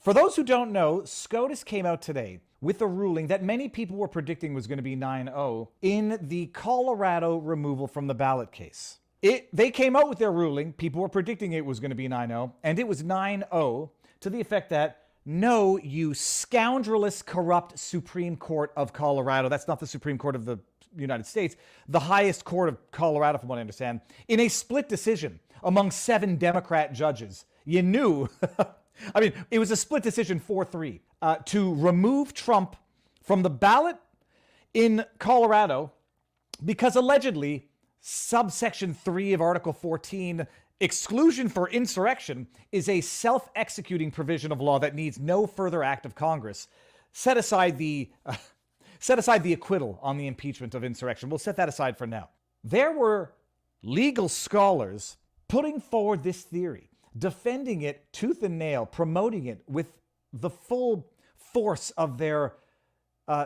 For those who don't know, SCOTUS came out today with a ruling that many people were predicting was going to be 9-0 in the Colorado removal from the ballot case. They came out with their ruling, people were predicting it was going to be 9-0, and it was 9-0 to the effect that, no, you scoundrelous, corrupt Supreme Court of Colorado, that's not the Supreme Court of the United States, the highest court of Colorado, from what I understand, in a split decision among 7 Democrat judges, you knew... I mean, it was a split decision 4-3 to remove Trump from the ballot in Colorado because allegedly subsection 3 of Article 14, exclusion for insurrection, is a self-executing provision of law that needs no further act of Congress. Set aside the acquittal on the impeachment of insurrection. We'll set that aside for now. There were legal scholars putting forward this theory, defending it tooth and nail, promoting it with the full force of their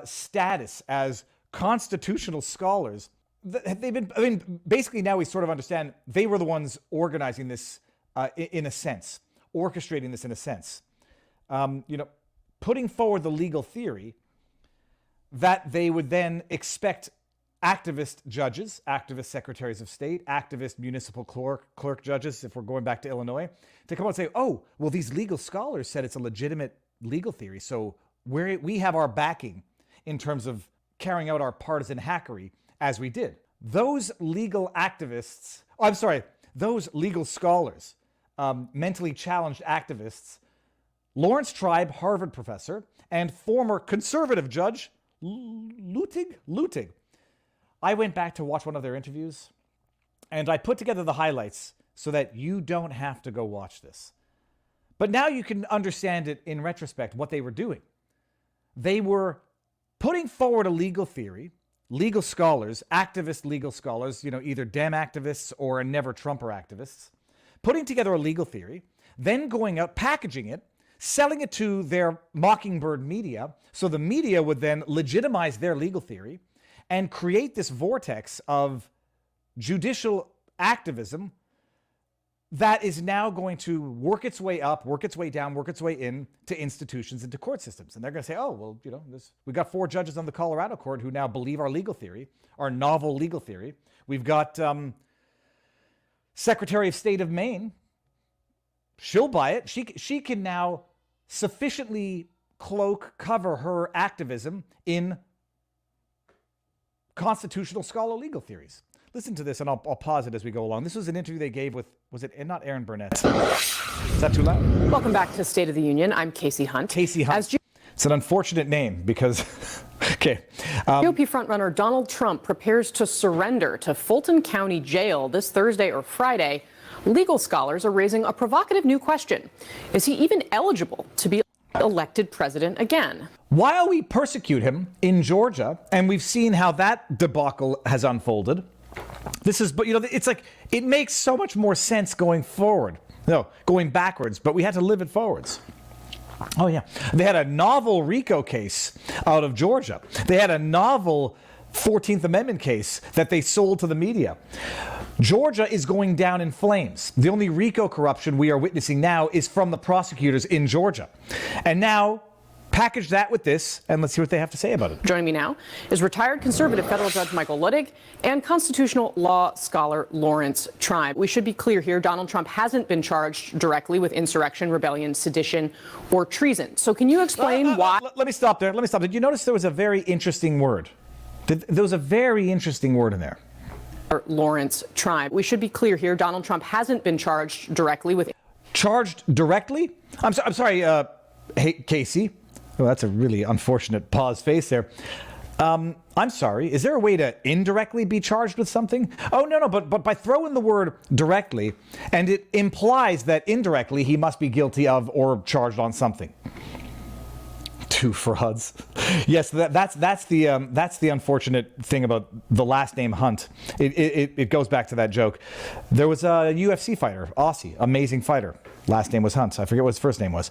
status as constitutional scholars. They've been, I mean, basically now we sort of understand they were the ones organizing this in a sense, orchestrating this in a sense. Putting forward the legal theory that they would then expect activist judges, activist secretaries of state, activist municipal clerk judges, if we're going back to Illinois, to come out and say, oh, well, these legal scholars said it's a legitimate legal theory, so we have our backing in terms of carrying out our partisan hackery as we did. Those legal activists, those legal scholars, mentally challenged activists, Lawrence Tribe, Harvard professor, and former conservative judge, Lutig. I went back to watch one of their interviews, and I put together the highlights so that you don't have to go watch this. But now you can understand it in retrospect, what they were doing. They were putting forward a legal theory, legal scholars, activist legal scholars, either Dem activists or Never Trumper activists, putting together a legal theory, then going out, packaging it, selling it to their Mockingbird media, so the media would then legitimize their legal theory and create this vortex of judicial activism that is now going to work its way up, work its way down, work its way in to institutions and to court systems. And they're going to say, oh, well, we got 4 judges on the Colorado court who now believe our legal theory, our novel legal theory. We've got Secretary of State of Maine. She'll buy it. She can now sufficiently cover her activism in constitutional scholar legal theories. Listen to this, and I'll pause it as we go along. This was an interview they gave with, was it not Aaron Burnett? Is that too loud? Welcome back to State of the Union. I'm Casey Hunt. Casey Hunt. It's an unfortunate name because, okay. GOP frontrunner Donald Trump prepares to surrender to Fulton County Jail this Thursday or Friday. Legal scholars are raising a provocative new question. Is he even eligible to be elected president again? While we persecute him in Georgia, and we've seen how that debacle has unfolded, it's like, it makes so much more sense going forward. No, going backwards, but we had to live it forwards. Oh, yeah. They had a novel RICO case out of Georgia. They had a novel 14th Amendment case that they sold to the media. Georgia is going down in flames. The only RICO corruption we are witnessing now is from the prosecutors in Georgia. And now, package that with this, and let's see what they have to say about it. Joining me now is retired conservative federal judge Michael Ludig and constitutional law scholar Lawrence Tribe. We should be clear here, Donald Trump hasn't been charged directly with insurrection, rebellion, sedition, or treason. So can you explain why? Let me stop there. Did you notice there was a very interesting word? There was a very interesting word in there. Lawrence Tribe. We should be clear here, Donald Trump hasn't been charged directly with... Charged directly? I'm sorry, hey, Casey. Well, that's a really unfortunate pause face there. I'm sorry. Is there a way to indirectly be charged with something? Oh, no. But by throwing the word directly, and it implies that indirectly he must be guilty of or charged on something. 2 frauds. Yes, that's the unfortunate thing about the last name Hunt. It goes back to that joke. There was a UFC fighter, Aussie, amazing fighter. Last name was Hunt. I forget what his first name was.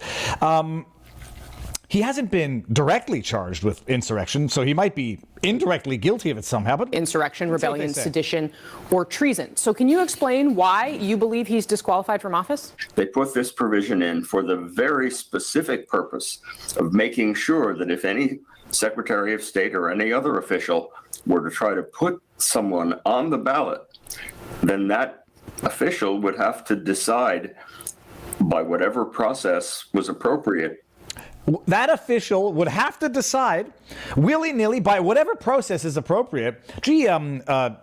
He hasn't been directly charged with insurrection, so he might be indirectly guilty of it somehow. But insurrection, rebellion, sedition, or treason. So can you explain why you believe he's disqualified from office? They put this provision in for the very specific purpose of making sure that if any Secretary of State or any other official were to try to put someone on the ballot, then that official would have to decide by whatever process was appropriate. That official would have to decide willy-nilly by whatever process is appropriate. Gee,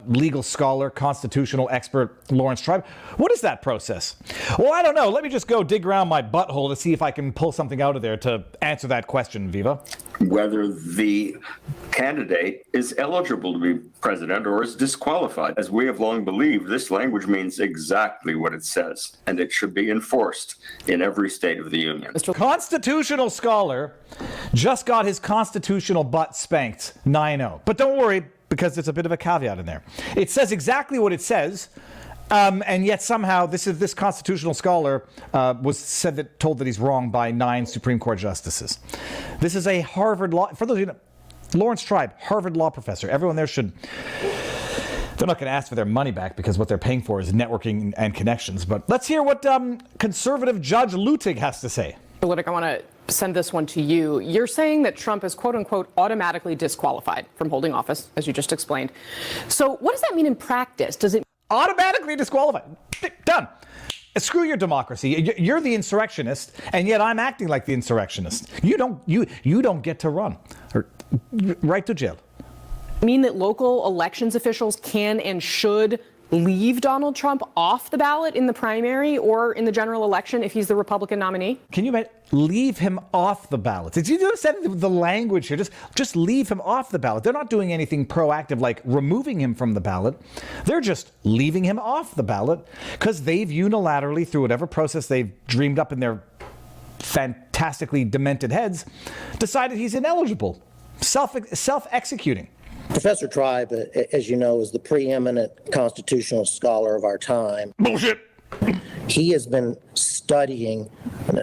legal scholar, constitutional expert Lawrence Tribe, what is that process? Well, I don't know. Let me just go dig around my butthole to see if I can pull something out of there to answer that question, Viva. Whether the candidate is eligible to be president or is disqualified. As we have long believed, this language means exactly what it says, and it should be enforced in every state of the union. Constitutional scholar just got his constitutional butt spanked 9-0. But don't worry, because there's a bit of a caveat in there. It says exactly what it says, and yet somehow this constitutional scholar was told that he's wrong by 9 Supreme Court justices. This is a Harvard law, for those of you who know, Lawrence Tribe, Harvard law professor. Everyone there should, they're not going to ask for their money back because what they're paying for is networking and connections. But let's hear what conservative Judge Luttig has to say. Luttig, I want to send this one to you. You're saying that Trump is, quote unquote, automatically disqualified from holding office, as you just explained. So what does that mean in practice? Does it automatically disqualified? Done. Screw your democracy. You're the insurrectionist, and yet I'm acting like the insurrectionist. You don't get to run. Or right to jail. Mean that local elections officials can and should leave Donald Trump off the ballot in the primary or in the general election if he's the Republican nominee? Can you imagine? Leave him off the ballot. Did you understand the language here? Just leave him off the ballot. They're not doing anything proactive like removing him from the ballot. They're just leaving him off the ballot because they've unilaterally, through whatever process they've dreamed up in their fantastically demented heads, decided he's ineligible. Self-executing. Professor Tribe, as you know, is the preeminent constitutional scholar of our time. Bullshit. He has been studying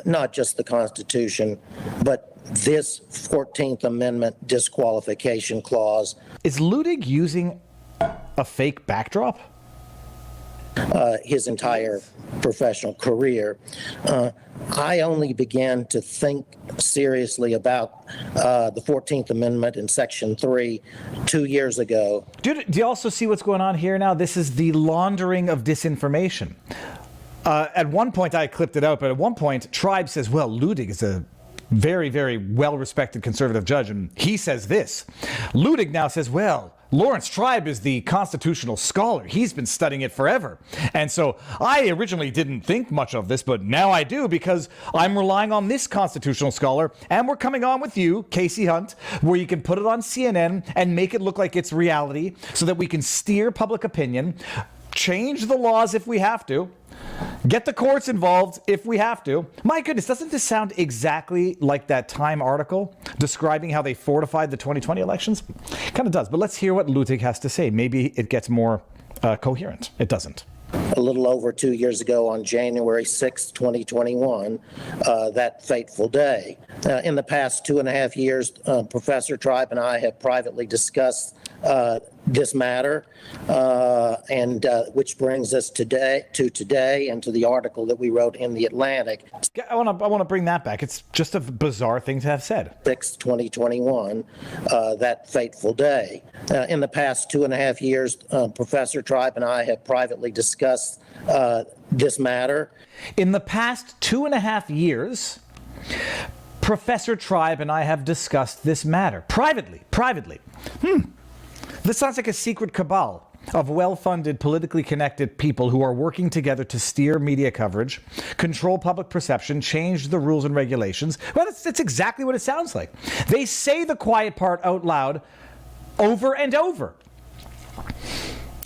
not just the Constitution, but this 14th Amendment disqualification clause. Is Luttig using a fake backdrop? His entire professional career. I only began to think seriously about the 14th Amendment in Section 3 2 years ago. Do you also see what's going on here now? This is the laundering of disinformation. At one point, I clipped it out, but at one point, Tribe says, well, Luttig is a very, very well-respected conservative judge, and he says this. Luttig now says, well, Lawrence Tribe is the constitutional scholar. He's been studying it forever. And so I originally didn't think much of this, but now I do because I'm relying on this constitutional scholar. And we're coming on with you, Casey Hunt, where you can put it on CNN and make it look like it's reality so that we can steer public opinion, change the laws if we have to, get the courts involved if we have to. My goodness, doesn't this sound exactly like that Time article describing how they fortified the 2020 elections? Kind of does, but let's hear what Luttig has to say. Maybe it gets more coherent. It doesn't. A little over 2 years ago on January 6, 2021, that fateful day. In the past 2.5 years, Professor Tribe and I have privately discussed this matter, and which brings us today and to the article that we wrote in The Atlantic. I want to bring that back. It's just a bizarre thing to have said. 6, 2021, that fateful day. In the past 2.5 years, Professor Tribe and I have privately discussed this matter. In the past 2.5 years, Professor Tribe and I have discussed this matter privately. This sounds like a secret cabal of well-funded, politically connected people who are working together to steer media coverage, control public perception, change the rules and regulations. Well, that's exactly what it sounds like. They say the quiet part out loud over and over.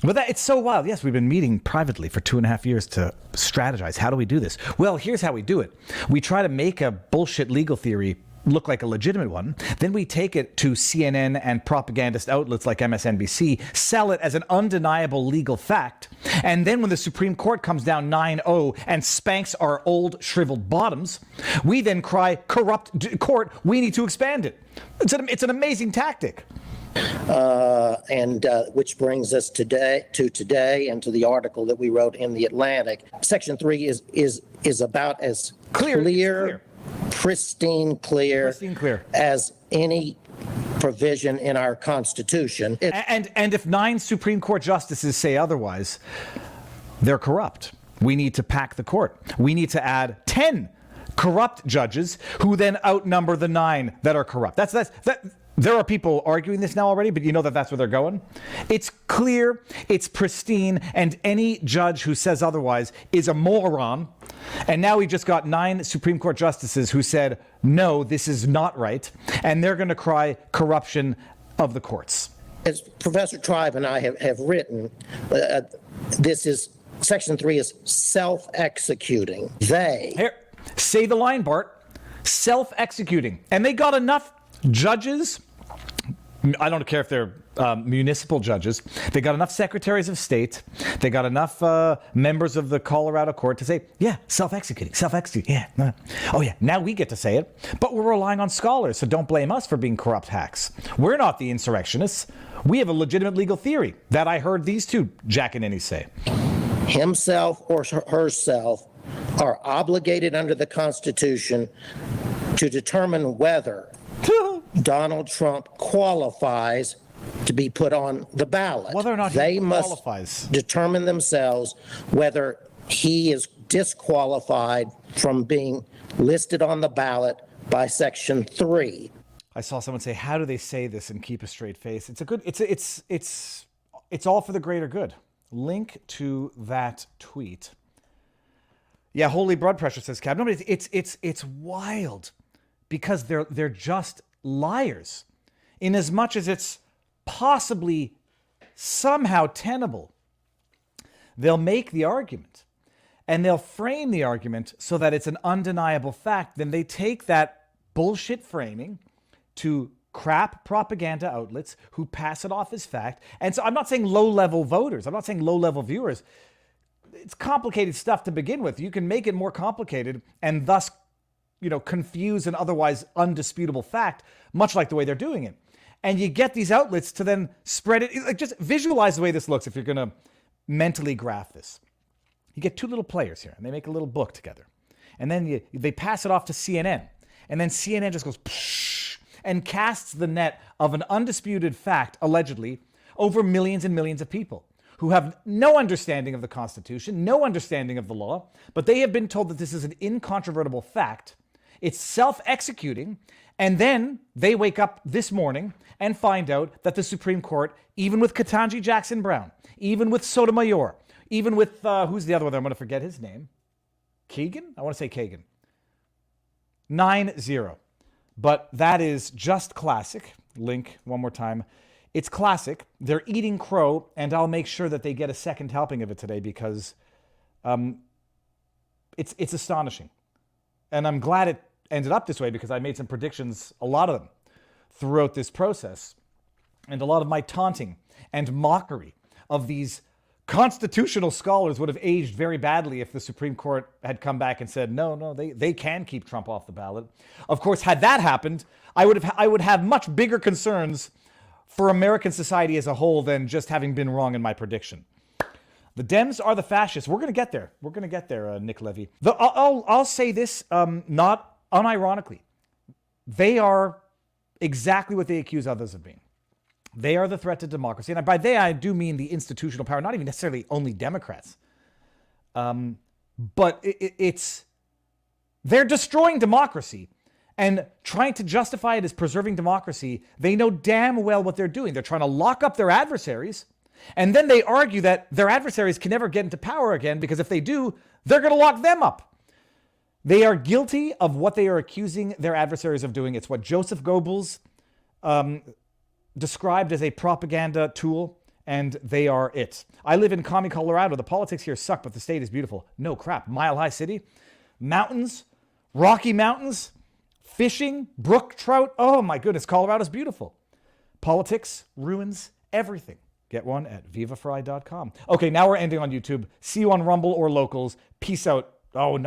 But it's so wild. Yes, we've been meeting privately for 2.5 years to strategize. How do we do this? Well, here's how we do it. We try to make a bullshit legal theory look like a legitimate one. Then we take it to CNN and propagandist outlets like MSNBC, sell it as an undeniable legal fact. And then when the Supreme Court comes down 9-0 and spanks our old shriveled bottoms, we then cry, corrupt court, we need to expand it. It's an amazing tactic. And which brings us today and to the article that we wrote in the Atlantic. Section 3 is about as clear. Pristine clear as any provision in our Constitution. And if 9 Supreme Court justices say otherwise, they're corrupt. We need to pack the court. We need to add 10 corrupt judges who then outnumber the 9 that are corrupt. There are people arguing this now already, but you know that that's where they're going. It's clear, it's pristine, and any judge who says otherwise is a moron. And now we just got 9 Supreme Court justices who said, no, this is not right. And they're going to cry corruption of the courts. As Professor Tribe and I have written, Section 3 is self-executing. Here, say the line, Bart. Self-executing. And they got enough judges, I don't care if they're municipal judges, they got enough secretaries of state, they got enough members of the Colorado court to say, yeah, self-executing, yeah. Oh yeah, now we get to say it, but we're relying on scholars, so don't blame us for being corrupt hacks. We're not the insurrectionists. We have a legitimate legal theory that I heard these two jackaninnies say. Himself or herself are obligated under the Constitution to determine whether Donald Trump qualifies to be put on the ballot. Whether or not they he must qualifies. Determine themselves whether he is disqualified from being listed on the ballot by Section 3. I saw someone say, how do they say this and keep a straight face? It's all for the greater good. Link to that tweet. Yeah, holy blood pressure, says Cab. No, but it's wild because they're just liars, in as much as it's possibly somehow tenable. They'll make the argument and they'll frame the argument so that it's an undeniable fact. Then they take that bullshit framing to crap propaganda outlets who pass it off as fact. And so I'm not saying low-level voters. I'm not saying low-level viewers. It's complicated stuff to begin with. You can make it more complicated and thus confuse an otherwise undisputable fact, much like the way they're doing it. And you get these outlets to then spread it. Like, just visualize the way this looks if you're going to mentally graph this. You get 2 little players here, and they make a little book together. And then they pass it off to CNN. And then CNN just goes, psh, and casts the net of an undisputed fact, allegedly, over millions and millions of people who have no understanding of the Constitution, no understanding of the law, but they have been told that this is an incontrovertible fact. It's self-executing, and then they wake up this morning and find out that the Supreme Court, even with Ketanji Jackson Brown, even with Sotomayor, even with, who's the other one? I'm going to forget his name. Kagan? I want to say Kagan. 9-0. But that is just classic. Link one more time. It's classic. They're eating crow, and I'll make sure that they get a second helping of it today because it's astonishing. And I'm glad it ended up this way because I made some predictions, a lot of them, throughout this process. And a lot of my taunting and mockery of these constitutional scholars would have aged very badly if the Supreme Court had come back and said, no, they can keep Trump off the ballot. Of course, had that happened, I would have much bigger concerns for American society as a whole than just having been wrong in my prediction. The Dems are the fascists. We're going to get there. We're going to get there, Nick Levy. I'll say this, not unironically. They are exactly what they accuse others of being. They are the threat to democracy. And by they, I do mean the institutional power, not even necessarily only Democrats. But they're destroying democracy and trying to justify it as preserving democracy. They know damn well what they're doing. They're trying to lock up their adversaries. And then they argue that their adversaries can never get into power again because if they do, they're going to lock them up. They are guilty of what they are accusing their adversaries of doing. It's what Joseph Goebbels described as a propaganda tool, and they are it. I live in Commie, Colorado. The politics here suck, but the state is beautiful. No crap. Mile High City, mountains, Rocky Mountains, Fishing, brook trout. Oh my goodness, Colorado's beautiful. Politics ruins everything. Get one at vivafrei.com. Okay, now we're ending on YouTube. See you on Rumble or Locals. Peace out. Oh,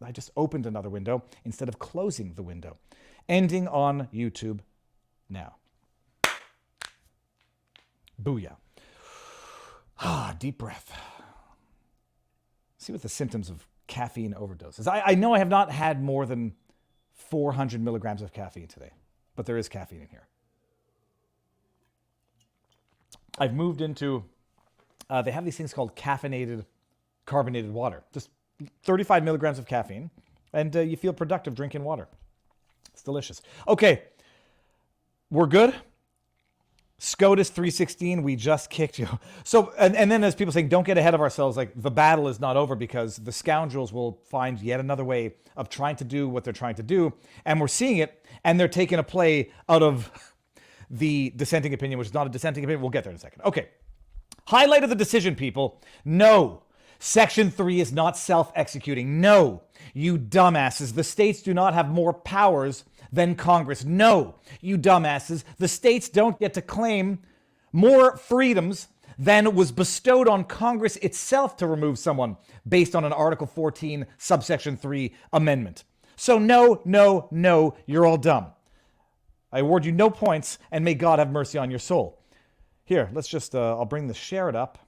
I just opened another window instead of closing the window. Ending on YouTube now. Booyah. Deep breath. See what the symptoms of caffeine overdose is. I know I have not had more than 400 milligrams of caffeine today, but there is caffeine in here. I've moved into, they have these things called caffeinated carbonated water. Just 35 milligrams of caffeine, and you feel productive drinking water. It's delicious. Okay, we're good. SCOTUS 316, we just kicked you. So, and then there's people saying, don't get ahead of ourselves. Like, the battle is not over because the scoundrels will find yet another way of trying to do what they're trying to do. And we're seeing it, and they're taking a play out of the dissenting opinion, which is not a dissenting opinion. We'll get there in a second. Okay. Highlight of the decision, people. No. Section 3 is not self-executing. No. You dumbasses. The states do not have more powers than Congress. No. You dumbasses. The states don't get to claim more freedoms than was bestowed on Congress itself to remove someone based on an Article 14, subsection 3 amendment. So no, no, no. You're all dumb. I award you no points, and may God have mercy on your soul. Here, let's just, I'll bring the share it up.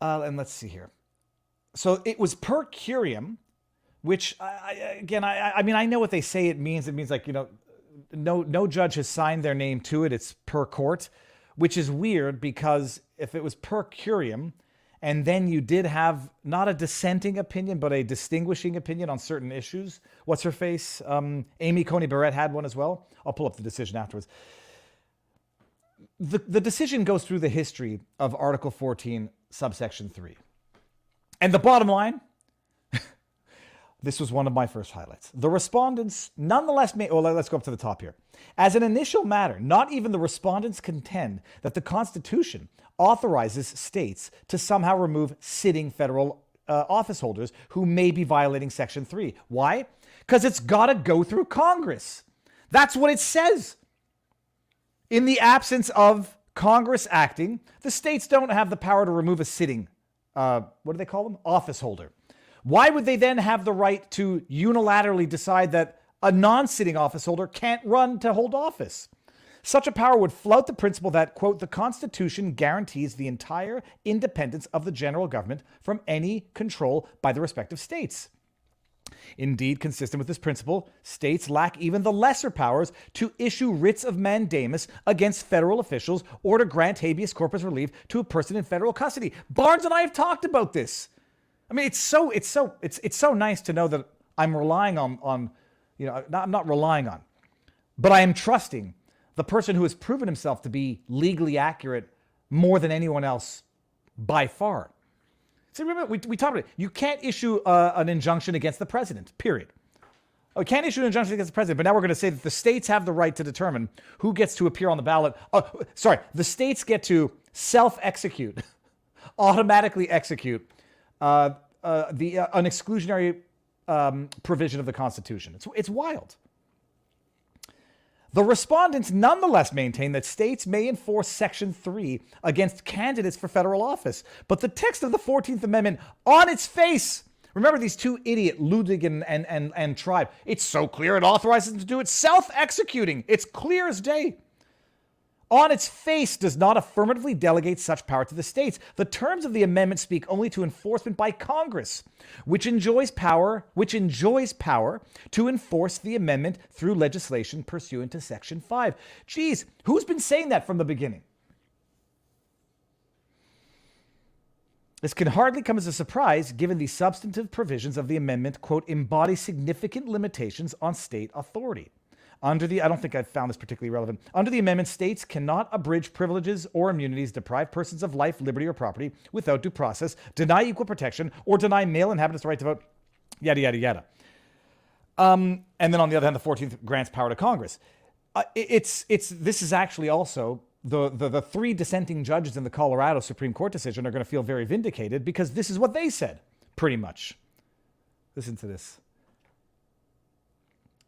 And let's see here. So it was per curiam, which, I mean, I know what they say it means. It means like, no judge has signed their name to it. It's per court, which is weird because if it was per curiam, and then you did have not a dissenting opinion, but a distinguishing opinion on certain issues. What's her face? Amy Coney Barrett had one as well. I'll pull up the decision afterwards. The decision goes through the history of Article 14, subsection 3. And the bottom line, this was one of my first highlights. The respondents nonetheless let's go up to the top here. As an initial matter, not even the respondents contend that the Constitution authorizes states to somehow remove sitting federal office holders who may be violating Section 3. Why? Because it's got to go through Congress. That's what it says. In the absence of Congress acting, the states don't have the power to remove a sitting, what do they call them? Office holder. Why would they then have the right to unilaterally decide that a non-sitting office holder can't run to hold office? Such a power would flout the principle that, quote, the Constitution guarantees the entire independence of the general government from any control by the respective states. Indeed, consistent with this principle, states lack even the lesser powers to issue writs of mandamus against federal officials or to grant habeas corpus relief to a person in federal custody. Barnes and I have talked about this. I mean, it's so nice to know that I'm relying on I'm not relying on, but I am trusting the person who has proven himself to be legally accurate more than anyone else by far. See, remember, we talked about it. You can't issue an injunction against the president, period. Oh, you can't issue an injunction against the president, but now we're going to say that the states have the right to determine who gets to appear on the ballot. The states get to self-execute, automatically execute an exclusionary provision of the Constitution. It's wild. The respondents nonetheless maintain that states may enforce Section 3 against candidates for federal office. But the text of the 14th Amendment on its face, remember these two idiots, Ludig and Tribe, it's so clear it authorizes them to do it. Self-executing. It's clear as day. On its face does not affirmatively delegate such power to the states. The terms of the amendment speak only to enforcement by Congress, which enjoys power to enforce the amendment through legislation pursuant to Section 5. Geez, who's been saying that from the beginning? This can hardly come as a surprise given the substantive provisions of the amendment, quote, embody significant limitations on state authority. I don't think I found this particularly relevant. Under the amendment, states cannot abridge privileges or immunities, deprive persons of life, liberty, or property without due process, deny equal protection, or deny male inhabitants the right to vote, yada, yada, yada. And then on the other hand, the 14th grants power to Congress. This is actually also the three dissenting judges in the Colorado Supreme Court decision are going to feel very vindicated because this is what they said, pretty much. Listen to this.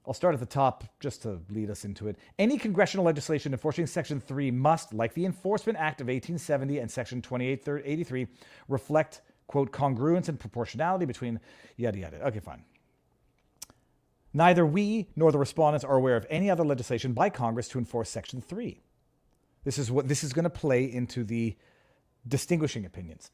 I'll start at the top just to lead us into it. Any congressional legislation enforcing Section 3 must, like the Enforcement Act of 1870 and Section 2883, reflect, quote, congruence and proportionality between yada yada. Okay, fine. Neither we nor the respondents are aware of any other legislation by Congress to enforce Section 3. This is going to play into the distinguishing opinions.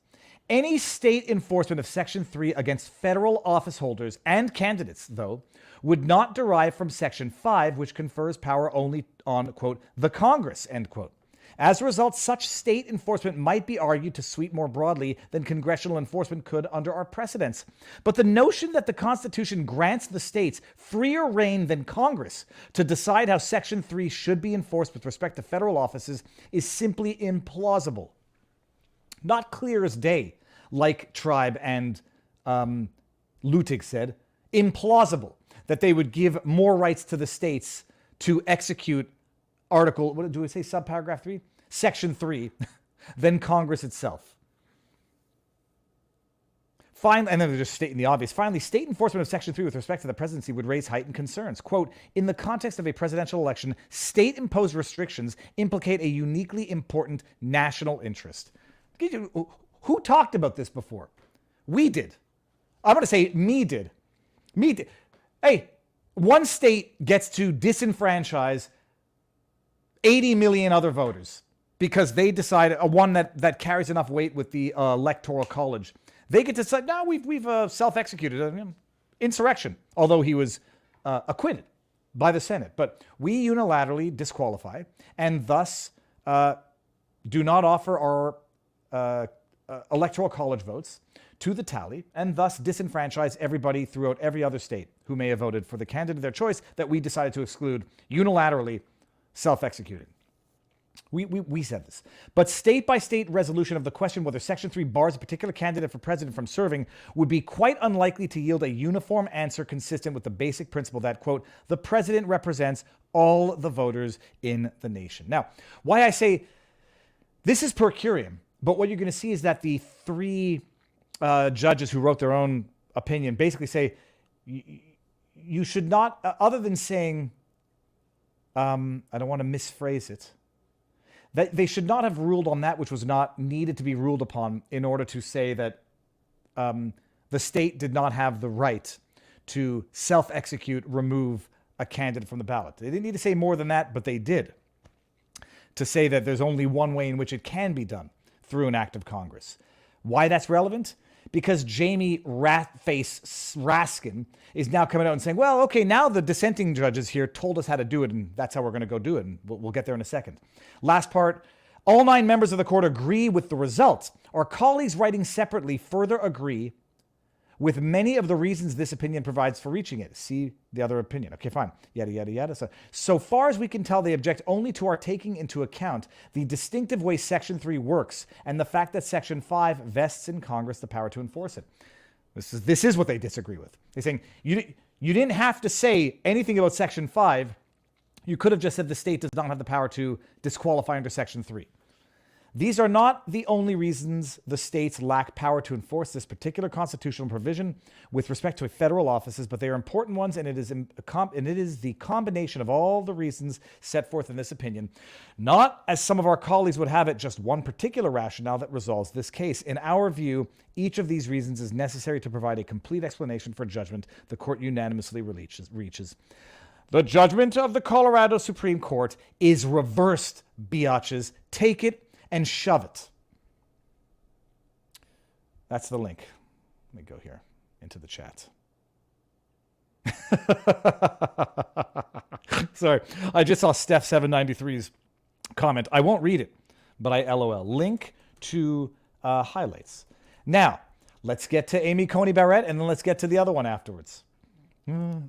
Any state enforcement of Section 3 against federal office holders and candidates, though, would not derive from Section 5, which confers power only on, quote, the Congress, end quote. As a result, such state enforcement might be argued to sweep more broadly than congressional enforcement could under our precedents. But the notion that the Constitution grants the states freer rein than Congress to decide how Section 3 should be enforced with respect to federal offices is simply implausible. Not clear as day, like Tribe and Lutig said, implausible that they would give more rights to the states to execute Article, what do we say, subparagraph 3? Section 3, than Congress itself. Finally, and then they're just stating the obvious. Finally, state enforcement of Section 3 with respect to the presidency would raise heightened concerns. Quote, in the context of a presidential election, state-imposed restrictions implicate a uniquely important national interest. Who talked about this before? We did. I'm going to say me did. Me did. Hey, one state gets to disenfranchise 80 million other voters because they decide, one that carries enough weight with the electoral college. They get to say, no, we've self-executed insurrection, although he was acquitted by the Senate. But we unilaterally disqualify and thus do not offer our electoral college votes to the tally and thus disenfranchise everybody throughout every other state who may have voted for the candidate of their choice that we decided to exclude unilaterally, self-executing. We said this. But state-by-state resolution of the question whether Section 3 bars a particular candidate for president from serving would be quite unlikely to yield a uniform answer consistent with the basic principle that, quote, the president represents all the voters in the nation. Now, why I say this is per curiam, but what you're going to see is that the three judges who wrote their own opinion basically say you should not, other than saying, I don't want to misphrase it, that they should not have ruled on that which was not needed to be ruled upon in order to say that the state did not have the right to self-execute, remove a candidate from the ballot. They didn't need to say more than that, but they did. To say that there's only one way in which it can be done, through an act of Congress. Why that's relevant? Because Jamie Ratface Raskin is now coming out and saying, well, okay, now the dissenting judges here told us how to do it, and that's how we're going to go do it, and we'll get there in a second. Last part, all 9 members of the court agree with the result. Our colleagues writing separately further agree with many of the reasons this opinion provides for reaching it. See the other opinion. Okay, fine. Yada, yada, yada. So far as we can tell, they object only to our taking into account the distinctive way Section 3 works and the fact that Section 5 vests in Congress the power to enforce it. This is what they disagree with. They're saying, you didn't have to say anything about Section 5. You could have just said the state does not have the power to disqualify under Section 3. These are not the only reasons the states lack power to enforce this particular constitutional provision with respect to federal offices, but they are important ones, and it is the combination of all the reasons set forth in this opinion, not, as some of our colleagues would have it, just one particular rationale that resolves this case. In our view, each of these reasons is necessary to provide a complete explanation for judgment the court unanimously reaches. The judgment of the Colorado Supreme Court is reversed, biatches. Take it and shove it. That's the link. Let me go here into the chat. Sorry, I just saw Steph793's comment. I won't read it, but I LOL. Link to highlights. Now, let's get to Amy Coney Barrett, and then let's get to the other one afterwards. Let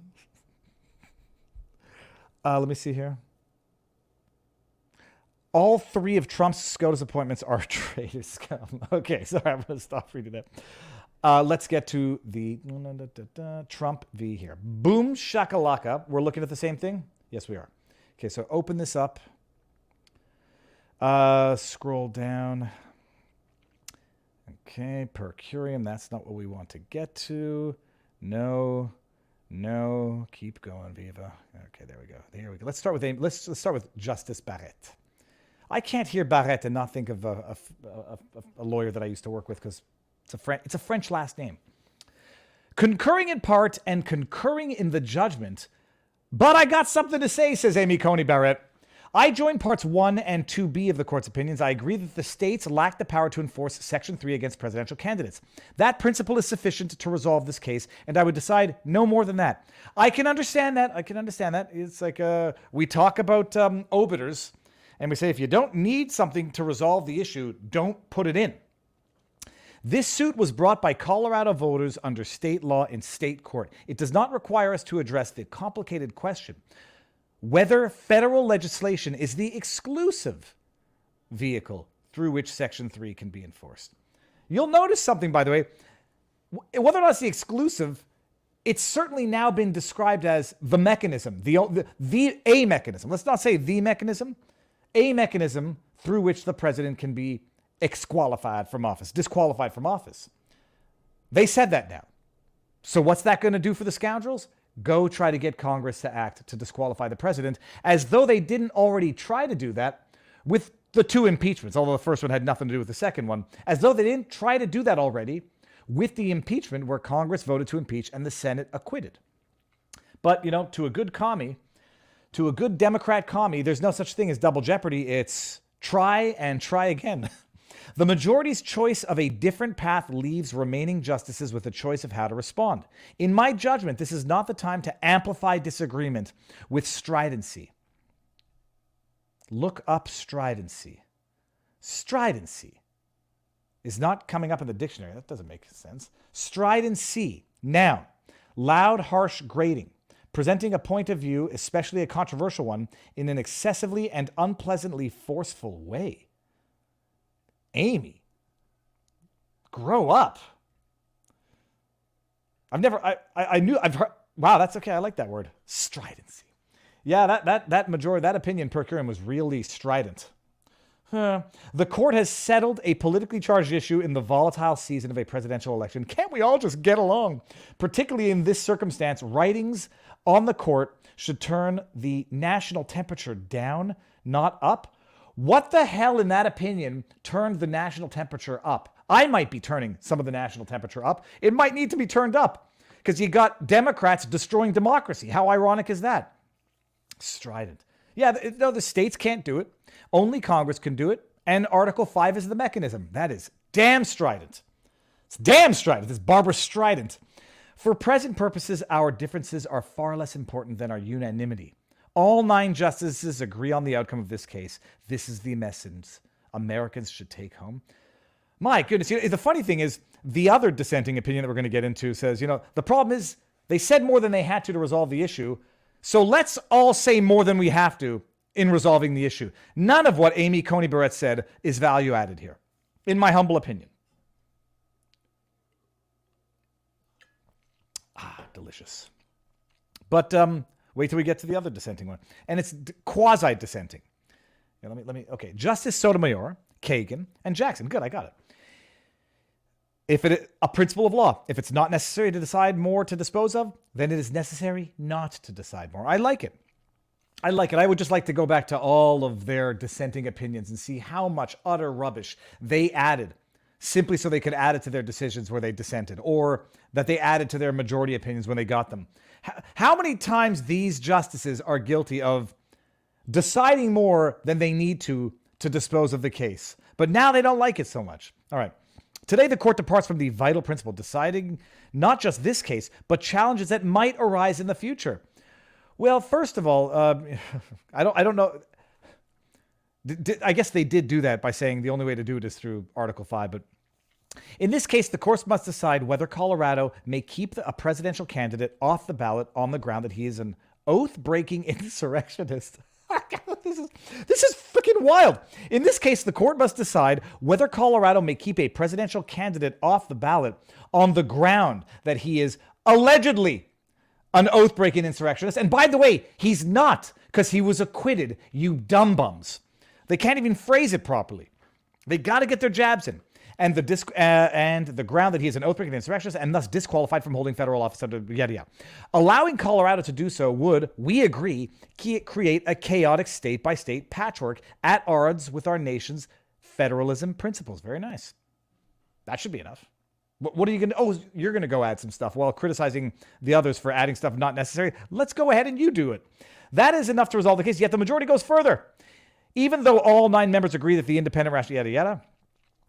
me see here. All 3 of Trump's SCOTUS appointments are traitor scum. Okay, sorry, I'm going to stop reading that. Let's get to the Trump v. here. Boom shakalaka. We're looking at the same thing? Yes, we are. Okay, so open this up. Scroll down. Okay, per curiam. That's not what we want to get to. No. Keep going, Viva. Okay, there we go. There we go. Let's start with let's start with Justice Barrett. I can't hear Barrett and not think of a lawyer that I used to work with because it's a French last name. Concurring in part and concurring in the judgment, but I got something to say, says Amy Coney Barrett. I join parts 1 and 2B of the court's opinions. I agree that the states lack the power to enforce Section 3 against presidential candidates. That principle is sufficient to resolve this case, and I would decide no more than that. I can understand that. It's like we talk about obiters, and we say if you don't need something to resolve the issue, don't put it in. This suit was brought by Colorado voters under state law in state court. It does not require us to address the complicated question whether federal legislation is the exclusive vehicle through which Section 3 can be enforced. You'll notice something, by the way. Whether or not it's the exclusive, it's certainly now been described as the mechanism, a mechanism. Let's not say the mechanism, a mechanism through which the president can be disqualified from office. They said that now. So what's that going to do for the scoundrels? Go try to get Congress to act to disqualify the president, as though they didn't already try to do that with the 2 impeachments, although the first one had nothing to do with the second one, as though they didn't try to do that already with the impeachment where Congress voted to impeach and the Senate acquitted. But, to a good commie, to a good Democrat commie, there's no such thing as double jeopardy. It's try and try again. The majority's choice of a different path leaves remaining justices with a choice of how to respond. In my judgment, this is not the time to amplify disagreement with stridency. Look up stridency. Stridency is not coming up in the dictionary. That doesn't make sense. Stridency, noun, loud, harsh grating, presenting a point of view, especially a controversial one, in an excessively and unpleasantly forceful way. Amy, grow up. I've heard, wow, that's okay. I like that word, stridency. Yeah, that opinion per curiam was really strident. The court has settled a politically charged issue in the volatile season of a presidential election. Can't we all just get along? Particularly in this circumstance, writings on the court should turn the national temperature down, not up. What the hell in that opinion turned the national temperature up? I might be turning some of the national temperature up. It might need to be turned up because you got Democrats destroying democracy. How ironic is that? Strident. Yeah, no, the states can't do it. Only Congress can do it. And Article 5 is the mechanism. That is damn strident. It's damn strident. It's Barbara Strident. For present purposes, our differences are far less important than our unanimity. All 9 justices agree on the outcome of this case. This is the message Americans should take home. My goodness. The funny thing is, the other dissenting opinion that we're going to get into says, the problem is they said more than they had to resolve the issue. So let's all say more than we have to in resolving the issue. None of what Amy Coney Barrett said is value added here, in my humble opinion. Delicious. But, wait till we get to the other dissenting one. And it's quasi-dissenting. Okay. Justice Sotomayor, Kagan, and Jackson. Good, I got it. A principle of law. If it's not necessary to decide more to dispose of, then it is necessary not to decide more. I like it. I would just like to go back to all of their dissenting opinions and see how much utter rubbish they added simply so they could add it to their decisions where they dissented, or that they added to their majority opinions when they got them. How many times these justices are guilty of deciding more than they need to dispose of the case, but now they don't like it so much. All right. Today, the court departs from the vital principle, deciding not just this case, but challenges that might arise in the future. Well, first of all, I don't know. I guess they did do that by saying the only way to do it is through Article 5, but in this case, the court must decide whether Colorado may keep a presidential candidate off the ballot on the ground that he is an oath-breaking insurrectionist. This is freaking wild. In this case, the court must decide whether Colorado may keep a presidential candidate off the ballot on the ground that he is allegedly an oath-breaking insurrectionist. And by the way, he's not, because he was acquitted, you dumb bums. They can't even phrase it properly. They got to get their jabs in. and the ground that he is an oath-breaking insurrectionist and thus disqualified from holding federal office under yada yada. Allowing Colorado to do so would, we agree, create a chaotic state-by-state patchwork at odds with our nation's federalism principles. Very nice. That should be enough. What are you going to... Oh, you're going to go add some stuff while criticizing the others for adding stuff not necessary. Let's go ahead and you do it. That is enough to resolve the case, yet the majority goes further. Even though all 9 members agree that the independent rational yada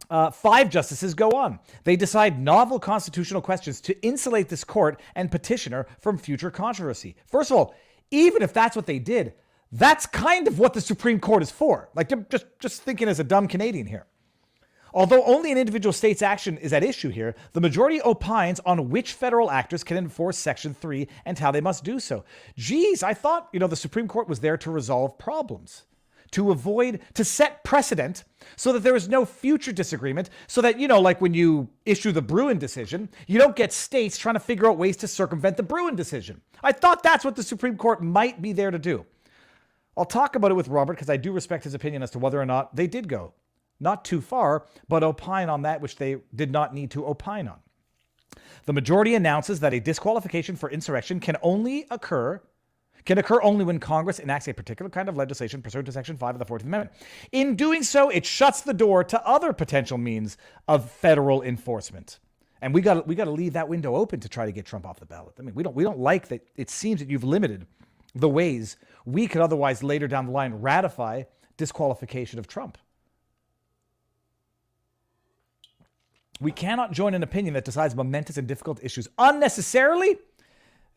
yada, 5 justices go on. They decide novel constitutional questions to insulate this court and petitioner from future controversy. First of all, even if that's what they did, that's kind of what the Supreme Court is for. Like, just thinking as a dumb Canadian here. Although only an individual state's action is at issue here, the majority opines on which federal actors can enforce Section 3 and how they must do so. Geez, I thought, the Supreme Court was there to resolve problems, to set precedent so that there is no future disagreement, so that, like when you issue the Bruin decision, you don't get states trying to figure out ways to circumvent the Bruin decision. I thought that's what the Supreme Court might be there to do. I'll talk about it with Robert because I do respect his opinion as to whether or not they did go not too far, but opine on that which they did not need to opine on. The majority announces that a disqualification for insurrection can occur only when Congress enacts a particular kind of legislation pursuant to Section 5 of the 14th Amendment. In doing so, it shuts the door to other potential means of federal enforcement. And we got to leave that window open to try to get Trump off the ballot. I mean, we don't like that. It seems that you've limited the ways we could otherwise later down the line ratify disqualification of Trump. We cannot join an opinion that decides momentous and difficult issues unnecessarily.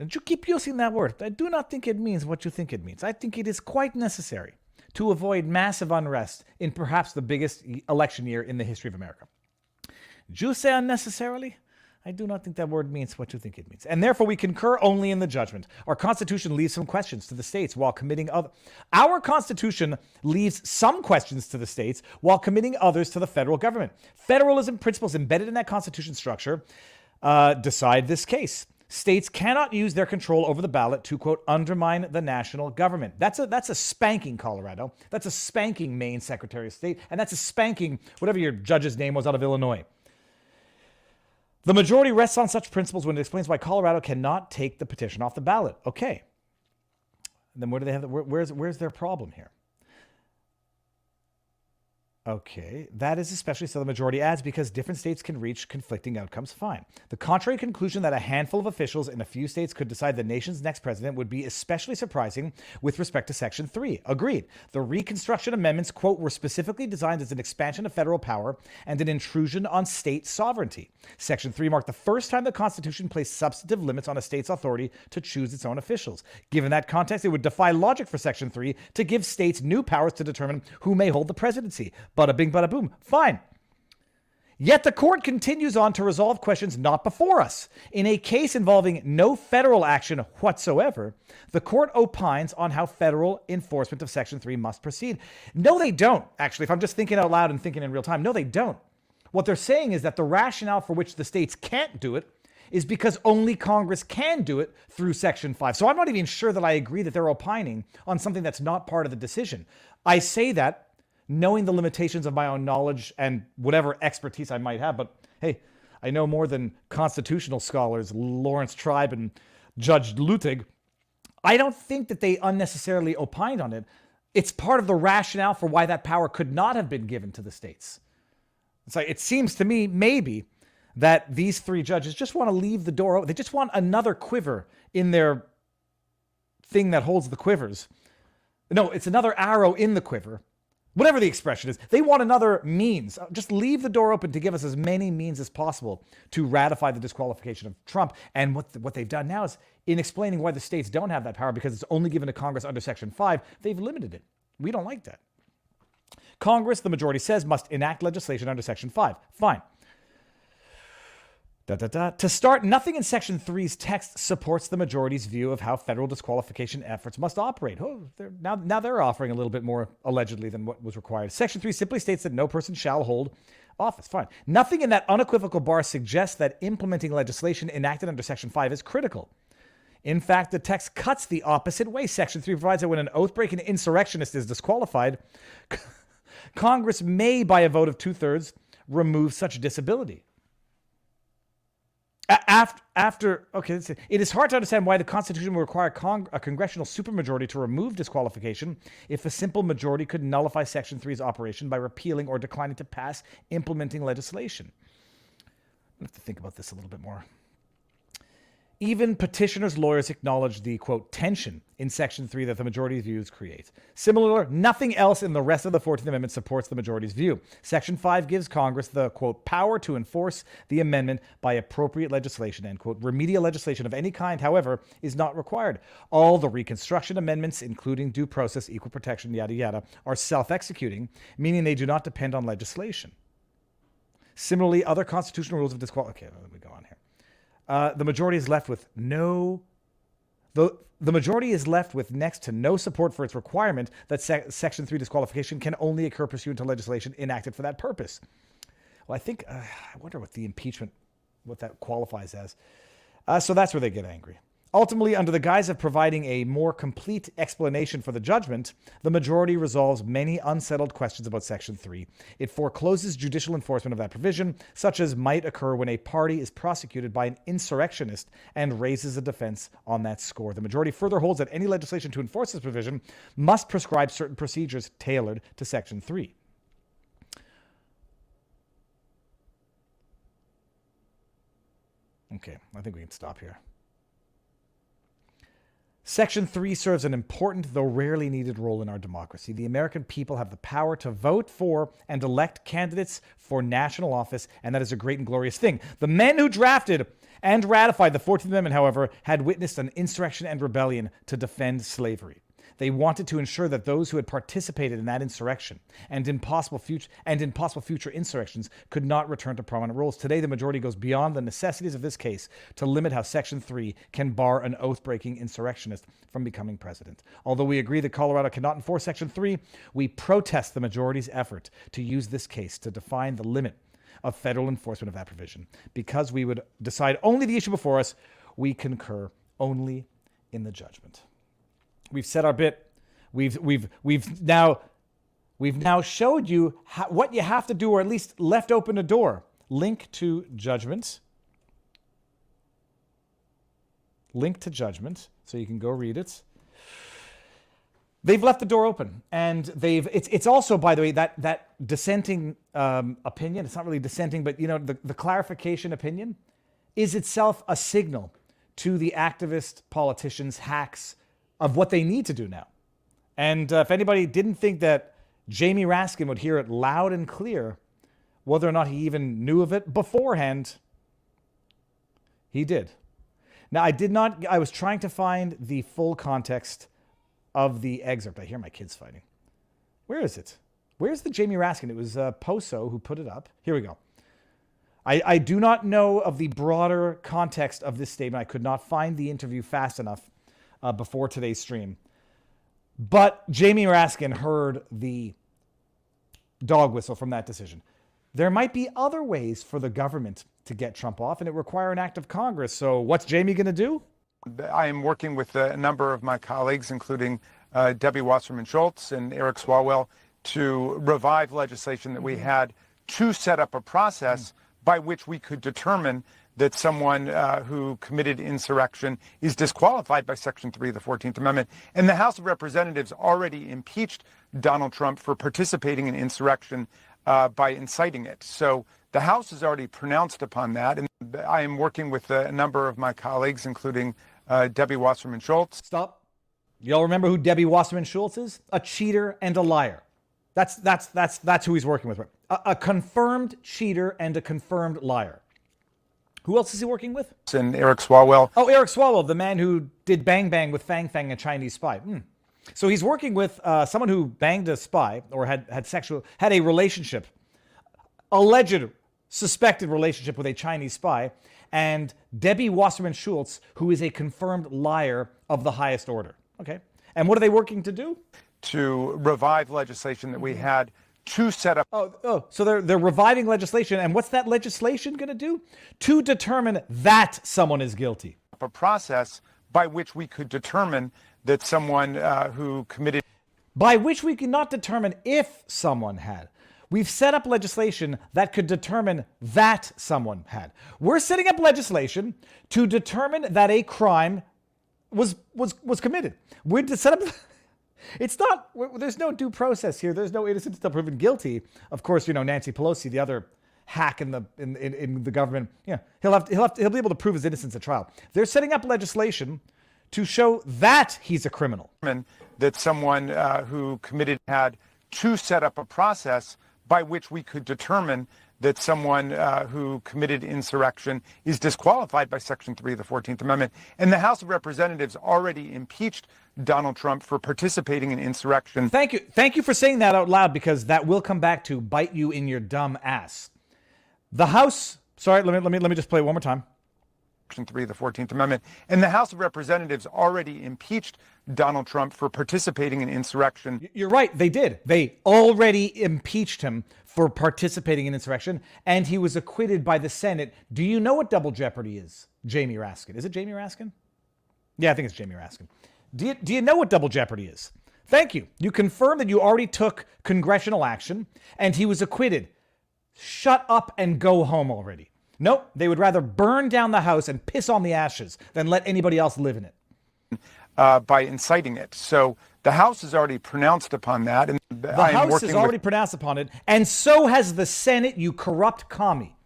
And you keep using that word. I do not think it means what you think it means. I think it is quite necessary to avoid massive unrest in perhaps the biggest election year in the history of America. Did you say unnecessarily? I do not think that word means what you think it means. And therefore, we concur only in the judgment. Our Constitution leaves some questions to the states while committing other. Our Constitution leaves some questions to the states while committing others to the federal government. Federalism principles embedded in that Constitution structure decide this case. States cannot use their control over the ballot to, quote, undermine the national government. That's a spanking Colorado. That's a spanking Maine Secretary of State. And that's a spanking whatever your judge's name was out of Illinois. The majority rests on such principles when it explains why Colorado cannot take the petition off the ballot. Okay. And then where do they have where's their problem here? Okay, that is especially so, the majority adds, because different states can reach conflicting outcomes. Fine. The contrary conclusion that a handful of officials in a few states could decide the nation's next president would be especially surprising with respect to Section 3. Agreed. The Reconstruction Amendments, quote, were specifically designed as an expansion of federal power and an intrusion on state sovereignty. Section 3 marked the first time the Constitution placed substantive limits on a state's authority to choose its own officials. Given that context, it would defy logic for Section 3 to give states new powers to determine who may hold the presidency. Bada bing, bada boom. Fine. Yet the court continues on to resolve questions not before us. In a case involving no federal action whatsoever, the court opines on how federal enforcement of Section 3 must proceed. No, they don't, actually. If I'm just thinking out loud and thinking in real time, no, they don't. What they're saying is that the rationale for which the states can't do it is because only Congress can do it through Section 5. So I'm not even sure that I agree that they're opining on something that's not part of the decision. I say that knowing the limitations of my own knowledge and whatever expertise I might have. But hey, I know more than constitutional scholars Lawrence Tribe and Judge Lutig. I don't think that they unnecessarily opined on it. It's part of the rationale for why that power could not have been given to the states. It's like, it seems to me maybe that these 3 judges just want to leave the door open. They just want another quiver in their thing that holds the quivers. No, it's another arrow in the quiver. Whatever the expression is, they want another means. Just leave the door open to give us as many means as possible to ratify the disqualification of Trump. And what they've done now is, in explaining why the states don't have that power because it's only given to Congress under Section 5, they've limited it. We don't like that. Congress, the majority says, must enact legislation under Section 5. Fine. To start, nothing in Section 3's text supports the majority's view of how federal disqualification efforts must operate. Oh, now they're offering a little bit more, allegedly, than what was required. Section 3 simply states that no person shall hold office. Fine. Nothing in that unequivocal bar suggests that implementing legislation enacted under Section 5 is critical. In fact, the text cuts the opposite way. Section 3 provides that when an oath-breaking insurrectionist is disqualified, Congress may, by a vote of 2/3, remove such disability. It is hard to understand why the Constitution would require a congressional supermajority to remove disqualification if a simple majority could nullify Section 3's operation by repealing or declining to pass implementing legislation. I have to think about this a little bit more. Even petitioners' lawyers acknowledge the, quote, tension in Section 3 that the majority's views create. Similarly, nothing else in the rest of the 14th Amendment supports the majority's view. Section 5 gives Congress the, quote, power to enforce the amendment by appropriate legislation, end quote. Remedial legislation of any kind, however, is not required. All the Reconstruction amendments, including due process, equal protection, yada, yada, are self-executing, meaning they do not depend on legislation. Similarly, other constitutional rules of disqualification. Okay, let me go on here. The majority is left with the majority is left with next to no support for its requirement that Section 3 disqualification can only occur pursuant to legislation enacted for that purpose. Well, I think, I wonder what the impeachment, what that qualifies as. So that's where they get angry. Ultimately, under the guise of providing a more complete explanation for the judgment, the majority resolves many unsettled questions about Section 3. It forecloses judicial enforcement of that provision, such as might occur when a party is prosecuted by an insurrectionist and raises a defense on that score. The majority further holds that any legislation to enforce this provision must prescribe certain procedures tailored to Section 3. Okay, I think we can stop here. Section 3 serves an important, though rarely needed, role in our democracy. The American people have the power to vote for and elect candidates for national office, and that is a great and glorious thing. The men who drafted and ratified the 14th Amendment, however, had witnessed an insurrection and rebellion to defend slavery. They wanted to ensure that those who had participated in that insurrection and in possible future insurrections could not return to prominent roles. Today, the majority goes beyond the necessities of this case to limit how Section 3 can bar an oath-breaking insurrectionist from becoming president. Although we agree that Colorado cannot enforce Section 3, we protest the majority's effort to use this case to define the limit of federal enforcement of that provision. Because we would decide only the issue before us, we concur only in the judgment. We've said our bit. We've now showed you what you have to do, or at least left open a door. Link to judgment. Link to judgment, so you can go read it. They've left the door open, and it's also, by the way, that dissenting opinion. It's not really dissenting, but the clarification opinion is itself a signal to the activist politicians, hacks, of what they need to do now. And if anybody didn't think that Jamie Raskin would hear it loud and clear, whether or not he even knew of it beforehand, he did. Now, I was trying to find the full context of the excerpt. I hear my kids fighting. Where is it? Where's the Jamie Raskin? It was Poso who put it up. Here we go. I do not know of the broader context of this statement. I could not find the interview fast enough before today's stream. But Jamie Raskin heard the dog whistle from that decision. There might be other ways for the government to get Trump off, and it require an act of Congress. So what's Jamie going to do? I am working with a number of my colleagues, including Debbie Wasserman Schultz and Eric Swalwell, to revive legislation that we had to set up a process by which we could determine that someone who committed insurrection is disqualified by Section 3 of the 14th Amendment. And the House of Representatives already impeached Donald Trump for participating in insurrection by inciting it. So the House has already pronounced upon that. And I am working with a number of my colleagues, including Debbie Wasserman Schultz. Stop. Y'all remember who Debbie Wasserman Schultz is? A cheater and a liar. That's who he's working with. A confirmed cheater and a confirmed liar. Who else is he working with? And Eric Swalwell. Oh, Eric Swalwell, the man who did Bang Bang with Fang Fang, a Chinese spy. So he's working with someone who banged a spy or had a relationship, alleged, suspected relationship with a Chinese spy, and Debbie Wasserman Schultz, who is a confirmed liar of the highest order. Okay. And what are they working to do? To revive legislation that we had to set up. So they're reviving legislation. And what's that legislation going to do? To determine that someone is guilty. A process by which we could determine that someone who committed. By which we cannot determine if someone had. We've set up legislation that could determine that someone had. We're setting up legislation to determine that a crime was committed. We're to set up. It's not. There's no due process here. There's no innocent until proven guilty. Of course, Nancy Pelosi, the other hack in the government. Yeah, he'll be able to prove his innocence at trial. They're setting up legislation to show that he's a criminal. That someone who committed had to set up a process by which we could determine that someone who committed insurrection is disqualified by Section 3 of the 14th Amendment. And the House of Representatives already impeached Donald Trump for participating in insurrection. Thank you. Thank you for saying that out loud, because that will come back to bite you in your dumb ass. The House, sorry, let me just play it one more time. Section 3 of the 14th Amendment. And the House of Representatives already impeached Donald Trump for participating in insurrection. You're right, they did. They already impeached him for participating in insurrection, and he was acquitted by the Senate. Do you know what double jeopardy is, Jamie Raskin? Is it Jamie Raskin? Yeah, I think it's Jamie Raskin. Do you know what double jeopardy is? Thank you. You confirmed that you already took congressional action, and he was acquitted. Shut up and go home already. Nope, they would rather burn down the house and piss on the ashes than let anybody else live in it. By inciting it. So the House has already pronounced upon that. And the House has already pronounced upon it, and so has the Senate, you corrupt commie.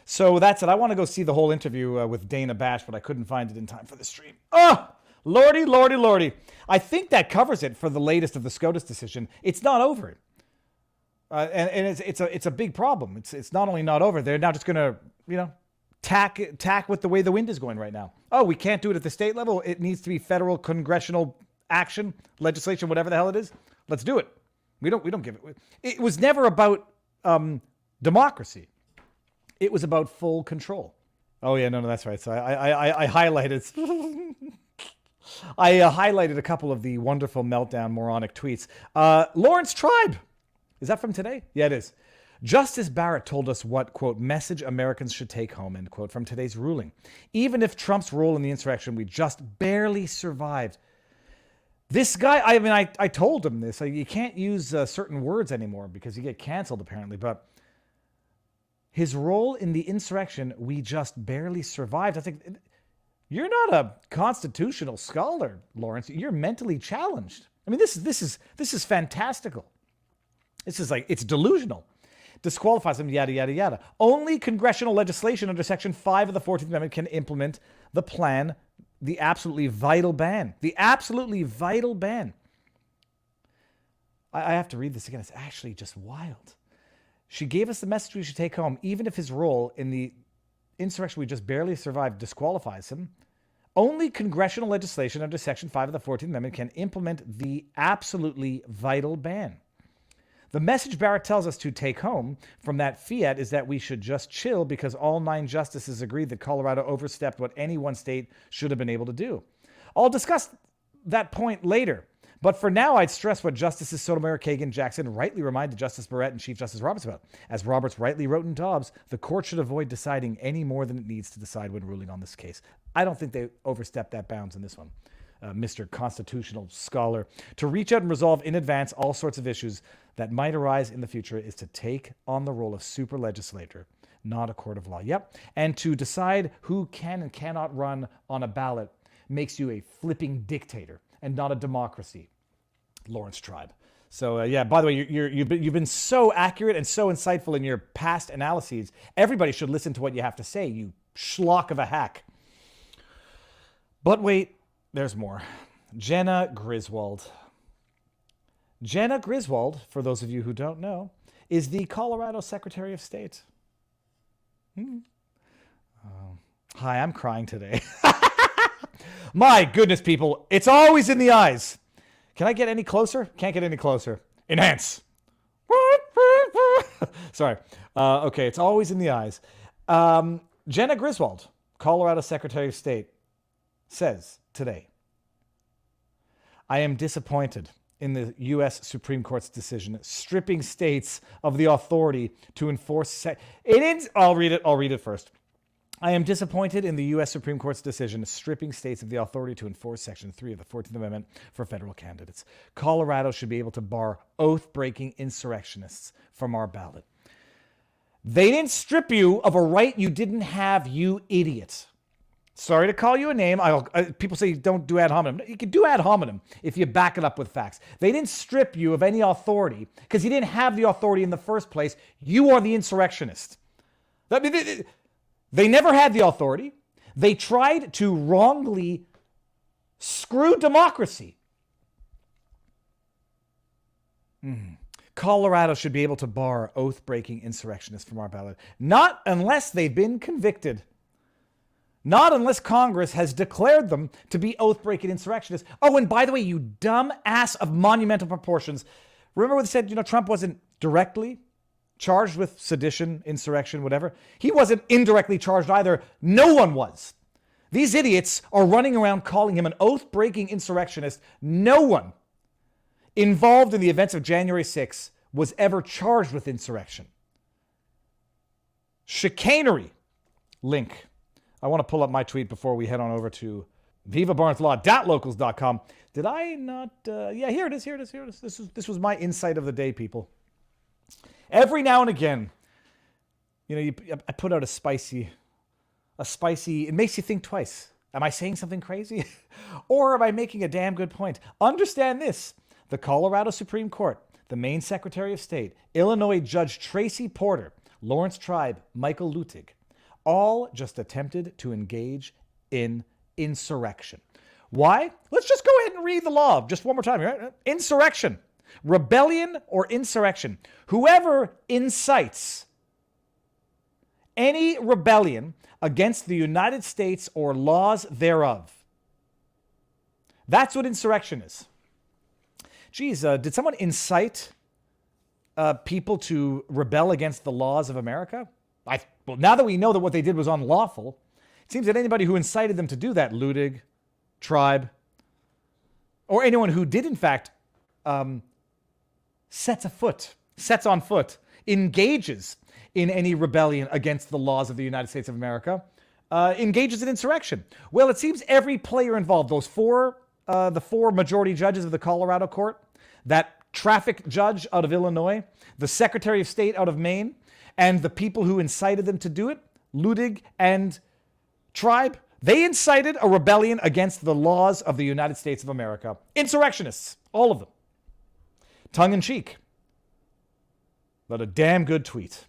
So that's it. I want to go see the whole interview with Dana Bash, but I couldn't find it in time for the stream. Oh, lordy, lordy, lordy. I think that covers it for the latest of the SCOTUS decision. It's not over. And it's a big problem. It's not only not over, they're now just going to, tack with the way the wind is going right now. Oh, we can't do it at the state level. It needs to be federal congressional action, legislation, whatever the hell it is. Let's do it. We don't give it. It was never about democracy. It was about full control. Oh yeah, no, that's right. So I highlighted. I highlighted a couple of the wonderful meltdown moronic tweets. Lawrence Tribe. Is that from today? Yeah, it is. Justice Barrett told us what, quote, message Americans should take home, end quote, from today's ruling. Even if Trump's role in the insurrection, we just barely survived. This guy, I told him this. You can't use certain words anymore because you get canceled, apparently. But his role in the insurrection, we just barely survived. I think you're not a constitutional scholar, Lawrence. You're mentally challenged. I mean, this is fantastical. This is it's delusional. Disqualifies him, yada, yada, yada. Only congressional legislation under Section 5 of the 14th Amendment can implement the plan, the absolutely vital ban. The absolutely vital ban. I have to read this again. It's actually just wild. She gave us the message we should take home, even if his role in the insurrection we just barely survived disqualifies him. Only congressional legislation under Section 5 of the 14th Amendment can implement the absolutely vital ban. The message Barrett tells us to take home from that fiat is that we should just chill because all 9 justices agreed that Colorado overstepped what any one state should have been able to do. I'll discuss that point later, but for now I'd stress what Justices Sotomayor, Kagan, Jackson rightly reminded Justice Barrett and Chief Justice Roberts about. As Roberts rightly wrote in Dobbs, the court should avoid deciding any more than it needs to decide when ruling on this case. I don't think they overstepped that bounds in this one. Mr. Constitutional Scholar. To reach out and resolve in advance all sorts of issues that might arise in the future is to take on the role of super legislator, not a court of law. Yep. And to decide who can and cannot run on a ballot makes you a flipping dictator and not a democracy. Lawrence Tribe. So yeah, by the way, you've been so accurate and so insightful in your past analyses. Everybody should listen to what you have to say, you schlock of a hack. But wait, there's more. Jenna Griswold. Jenna Griswold, for those of you who don't know, is the Colorado Secretary of State. Hi, I'm crying today. My goodness, people, it's always in the eyes. Can I get any closer? Can't get any closer. Enhance. Sorry. Okay, it's always in the eyes. Jenna Griswold, Colorado Secretary of State, says today, I am disappointed in the U.S. Supreme Court's decision stripping states of the authority to enforce... I'll read it first. I am disappointed in the U.S. Supreme Court's decision stripping states of the authority to enforce Section 3 of the 14th Amendment for federal candidates. Colorado should be able to bar oath-breaking insurrectionists from our ballot. They didn't strip you of a right you didn't have, you idiot. Sorry to call you a name. People say don't do ad hominem. You can do ad hominem if you back it up with facts. They didn't strip you of any authority because you didn't have the authority in the first place. You are the insurrectionist. They never had the authority. They tried to wrongly screw democracy. Colorado should be able to bar oath-breaking insurrectionists from our ballot. Not unless they've been convicted. Not unless Congress has declared them to be oath-breaking insurrectionists. Oh, and by the way, you dumb ass of monumental proportions. Remember what they said, Trump wasn't directly charged with sedition, insurrection, whatever. He wasn't indirectly charged either. No one was. These idiots are running around calling him an oath-breaking insurrectionist. No one involved in the events of January 6th was ever charged with insurrection. Chicanery. Link. I want to pull up my tweet before we head on over to vivabarneslaw.locals.com. Did I not? Yeah, here it is. This was my insight of the day, people. Every now and again, I put out a spicy, it makes you think twice. Am I saying something crazy? Or am I making a damn good point? Understand this. The Colorado Supreme Court, the Maine Secretary of State, Illinois Judge Tracy Porter, Lawrence Tribe, Michael Luttig, all just attempted to engage in insurrection. Why? Let's just go ahead and read the law just one more time. Right? Insurrection, rebellion or insurrection. Whoever incites any rebellion against the United States or laws thereof. That's what insurrection is. Geez, did someone incite people to rebel against the laws of America? Well, now that we know that what they did was unlawful, it seems that anybody who incited them to do that, Luttig, Tribe, or anyone who did in fact sets on foot, engages in any rebellion against the laws of the United States of America, engages in insurrection. Well, it seems every player involved, the four majority judges of the Colorado court, that traffic judge out of Illinois, the Secretary of State out of Maine, and the people who incited them to do it, Luttig and Tribe, they incited a rebellion against the laws of the United States of America. Insurrectionists, all of them. Tongue in cheek. But a damn good tweet.